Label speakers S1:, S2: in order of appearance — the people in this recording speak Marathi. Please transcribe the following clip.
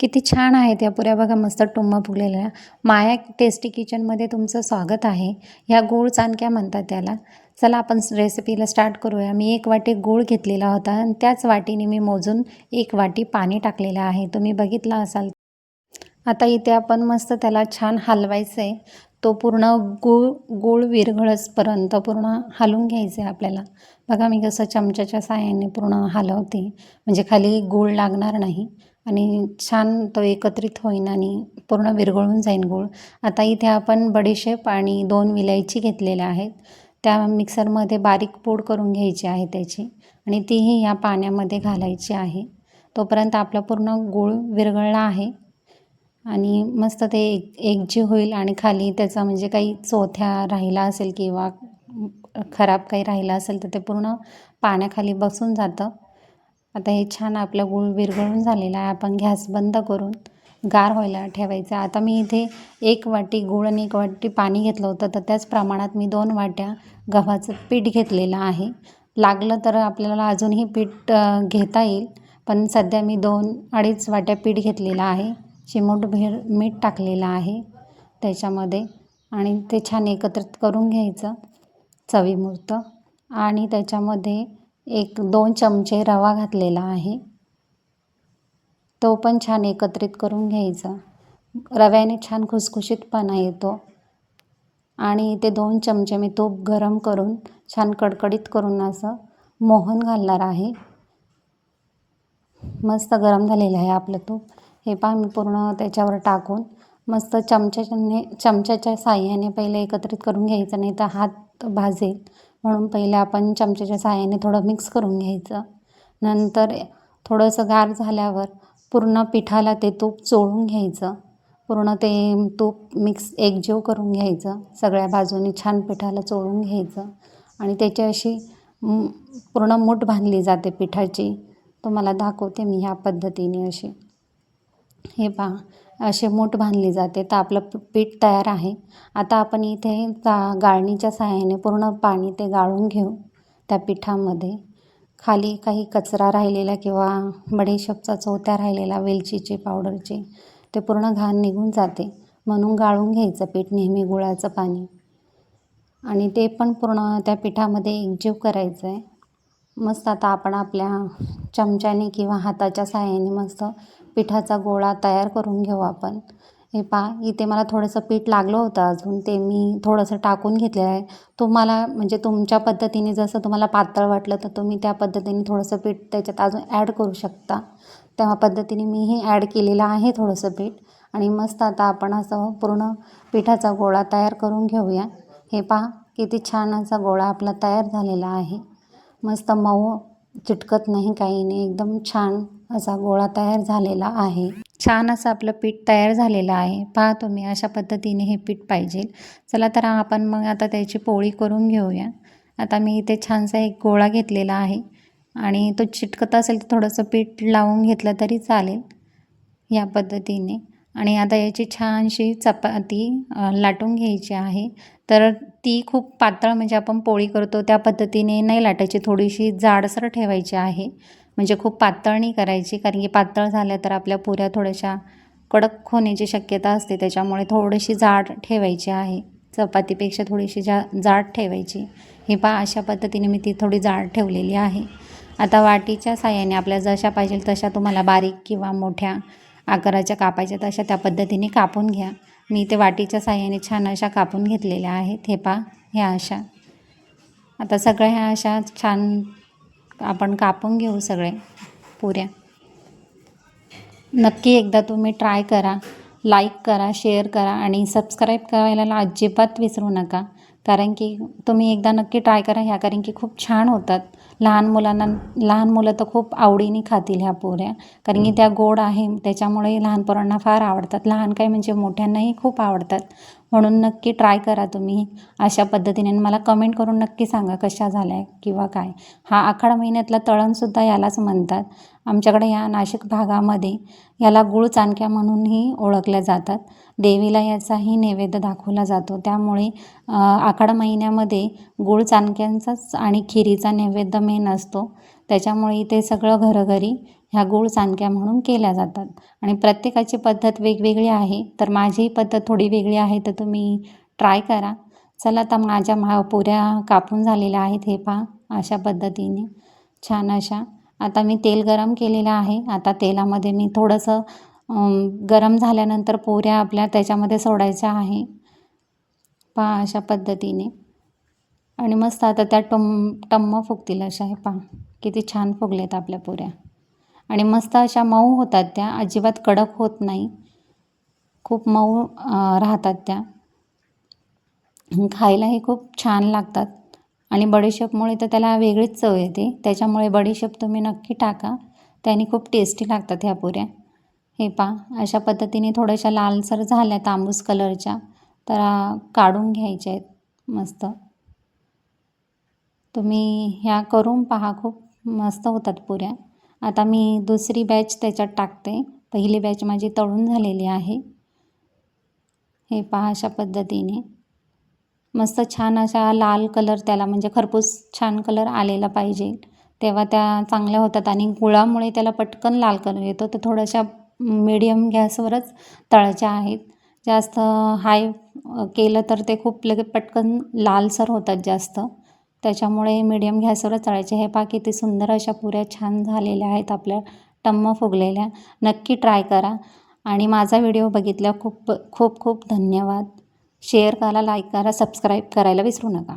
S1: किती छान आहेत या पुऱ्या बघा, मस्त टुम्मा फुगलेल्या. माया टेस्टी किचनमध्ये तुमचं स्वागत आहे. ह्या गूळ चाणक्या म्हणतात त्याला. चला आपण रेसिपीला स्टार्ट करूया. मी 1 वाटी गूळ घेतलेला होता आणि त्याच वाटीने मी मोजून 1 वाटी पाणी टाकलेलं आहे. तुम्ही बघितला असाल. आता इथे आपण मस्त त्याला छान हलवायचं आहे. तो पूर्ण गूळ विरघळेपर्यंत पूर्ण हलवून घ्यायचं आहे आपल्याला. बघा मी कसं चमच्याच्या साहाय्याने पूर्ण हलवते, म्हणजे खाली गूळ लागणार नाही आणि छान तो एकत्रित होईन आणि पूर्ण विरघळून जाईन गूळ. आता इथे आपण बडीशेप आणि 2 विलायची घेतलेल्या आहेत. त्या मिक्सरमध्ये बारीक पूड करून घ्यायची आहे त्याची आणि तीही या पाण्यामध्ये घालायची आहे. तोपर्यंत आपला पूर्ण गूळ विरघळला आहे आणि मस्त ते एकजीव होईल आणि खाली त्याचा म्हणजे काही चोथ्या राहिला असेल किंवा खराब काही राहिला असेल तर ते पूर्ण पाण्याखाली बसून जातं. आता हे छान आपलं गूळ विरघळून झालेलं आहे. आपण गॅस बंद करून गार व्हायला ठेवायचं. आता मी इथे 1 वाटी गूळ आणि 1 वाटी पाणी घेतलं होतं, तर त्याच प्रमाणात मी 2 वाट्या गव्हाचं पीठ घेतलेलं आहे. लागलं तर आपल्याला अजूनही पीठ घेता येईल, पण सध्या मी 2-2.5 वाट्या पीठ घेतलेलं आहे. चिमूटभर मीठ टाकलेलं आहे त्याच्यामध्ये आणि ते छान एकत्रित करून घ्यायचं चवीपुरतं. आणि त्याच्यामध्ये 1-2 चमचे रवा घातलेला आहे, तो पण छान एकत्रित करून घ्यायचा. रव्याने छान खुसखुशीतपणा येतो. आणि ते 2 चमचे मी तूप गरम करून छान कडकडीत करून असं मोहन घालणार आहे. मस्त गरम झालेलं आहे आपलं तूप. हे पहा मी पूर्ण त्याच्यावर टाकून मस्त चमच्याच्या साहाय्याने पहिले एकत्रित करून घ्यायचं, नाही तर हात भाजेल. म्हणून पहिले आपण चमच्याच्या साहाय्याने थोडं मिक्स करून घ्यायचं. नंतर थोडंसं गार झाल्यावर पूर्ण पिठाला ते तूप चोळून घ्यायचं. पूर्ण ते तूप मिक्स एकजीव करून घ्यायचं. सगळ्या बाजूनी छान पिठाला चोळून घ्यायचं आणि त्याची अशी पूर्ण मूठ बांधली जाते पिठाची. तुम्हाला दाखवते मी ह्या पद्धतीने अशी. हे पहा असे मूठ बांधली जाते. तर आपलं पीठ तयार आहे. आता आपण इथे गाळणीच्या साहाय्याने पूर्ण पाणी ते गाळून घेऊ त्या पिठामध्ये. खाली काही कचरा राहिलेला किंवा बडीशेपचा चोथ्या राहिलेला, वेलचीची पावडरची, ते पूर्ण घाण निघून जाते. म्हणून गाळून घ्यायचं पीठ नेहमी गुळाचं पाणी आणि ते पण पूर्ण त्या पिठामध्ये एकजीव करायचं आहे. मस्त आता आपण आपल्या चमच्याने किंवा हाताच्या साहाय्याने मस्त पिठाचा गोळा तयार करून घेऊ आपण. हे पहा इथे मला थोडंसं पीठ लागलं होतं अजून, ते मी थोडंसं टाकून घेतलेलं आहे. तुम्हाला म्हणजे तुमच्या पद्धतीने जसं तुम्हाला पातळ वाटलं तर तुम्ही त्या पद्धतीने थोडंसं पीठ त्याच्यात अजून ॲड करू शकता. त्या पद्धतीने मीही ॲड केलेलं आहे थोडंसं पीठ. आणि मस्त आता आपण असं पूर्ण पिठाचा गोळा तयार करून घेऊया. हे पहा किती छान असा गोळा आपला तयार झालेला आहे. मस्त मऊ, चिटकत नाही, काही नाही, एकदम छान असा गोळा तयार झालेला आहे. छान असं आपलं पीठ तयार झालेलं आहे. पहा तुम्ही अशा पद्धतीने हे पीठ पाहिजे. चला तर आपण मग आता त्याची पोळी करून घेऊया. आता मी इथे छानसा एक गोळा घेतलेला आहे आणि तो चिटकत असेल तर थोडंसं पीठ लावून घेतलं तरी चालेल या पद्धतीने. आणि आता याची छानशी चपाती लाटून घ्यायची आहे. तर ती खूप पातळ म्हणजे आपण पोळी करतो त्या पद्धतीने नाही लाटायची, थोडीशी जाडसर ठेवायची आहे. म्हणजे खूप पातळ नाही करायची, कारण की पातळ झाल्या तर आपल्या पुऱ्या थोड्याशा कडक होण्याची शक्यता असते. त्याच्यामुळे थोडीशी जाड ठेवायची आहे. चपातीपेक्षा थोडीशी जाड ठेवायची. हे पहा अशा पद्धतीने मी ती थोडी जाड ठेवलेली आहे. आता वाटीच्या साहाय्याने आपल्याला जशा पाहिजे तशा, तुम्हाला बारीक किंवा मोठ्या आकाराच्या कापायच्या तशा त्या पद्धतीने कापून घ्या. मी ते वाटीच्या साहाय्याने छान अशा कापून घेतलेल्या आहेत. हे पहा ह्या अशा. आता सगळ्या ह्या अशा छान आपण कापून घेऊ सगळे पुऱ्या. नक्की एकदा तुम्ही ट्राय करा. लाईक करा, शेअर करा आणि सबस्क्राईब करायला अजिबात विसरू नका. कारण की तुम्ही एकदा नक्की ट्राय करा ह्या, कारण की खूप छान होतात. लहान मुलं तर खूप आवडीने खातील ह्या पोऱ्या, कारण की त्या गोड आहे त्याच्यामुळे लहान पोरांना फार आवडतात. लहान काय म्हणजे मोठ्यांनाही खूप आवडतात. म्हणून नक्की ट्राय करा तुम्ही अशा पद्धतीने. मला कमेंट करून नक्की सांगा कशा झाल्या किंवा काय. हा आखाड महिन्यातला तळणसुद्धा यालाच म्हणतात. आमच्याकडे या नाशिक भागामध्ये याला गूळ चाणक्या म्हणूनही ओळखल्या जातात. देवीला याचाही नैवेद्य दाखवला जातो. त्यामुळे आखाड महिन्यामध्ये गूळ चाणक्यांचाच आणि खिरीचा नैवेद्य मेन असतो. त्याच्यामुळे इथे सगळं घरोघरी ह्या गूळ चाणक्या म्हणून केल्या जातात आणि प्रत्येकाची पद्धत वेगवेगळी आहे. तर माझी पद्धत थोडी वेगळी आहे, तर तुम्ही ट्राय करा. चला आता माझ्या पुऱ्या कापून झालेल्या आहेत. हे पहा अशा पद्धतीने छान अशा. आता मी तेल गरम केलेलं आहे. आता तेलामध्ये मी थोडंसं गरम झाल्यानंतर पुऱ्या आपल्या त्याच्यामध्ये सोडायच्या आहे. पहा अशा पद्धतीने आणि मस्त आता त्या टम्म फुगतील अशा. हे पहा किती छान फुगलेत आपल्या पुऱ्या आणि मस्त अशा मऊ होतात त्या, अजिबात कडक होत नाही, खूप मऊ राहतात त्या. खायलाही खूप छान लागतात आणि बडीशेपमुळे तर त्याला वेगळीच चव येते. त्याच्यामुळे बडीशेप तुम्ही नक्की टाका, त्याने खूप टेस्टी लागतात ह्या पुऱ्या. हे पहा अशा पद्धतीने थोड्याशा लालसर झाल्या तांबूस कलरच्या, तर काढून घ्यायच्या आहेत मस्त. तुम्ही ह्या करून पहा, खूप मस्त होतात पुऱ्या. आता मी दुसरी बॅच त्याच्यात टाकते. पहिली बॅच माझी तळून झालेली आहे. हे पहा अशा पद्धतीने मस्त छान अशा लाल कलर त्याला, म्हणजे खरपूस छान कलर आलेला पाहिजे, तेव्हा त्या चांगल्या होतात. आणि गुळामुळे त्याला पटकन लाल कलर येतो. तर थोड्याशा मीडियम गॅसवरच तळायच्या आहेत. जास्त हाय केलं तर ते खूप पटकन लालसर होतात जास्त, त्याच्यामुळे मीडियम गॅसवरच तळायचे. हे पहा किती सुंदर अशा पुऱ्या छान झालेल्या आहेत आपल्या, टम्म फुगलेल्या. नक्की ट्राय करा आणि माझा व्हिडिओ बघितल्या खूप खूप खूप धन्यवाद. शेअर करा, लाईक करा, सबस्क्राईब करायला विसरू नका.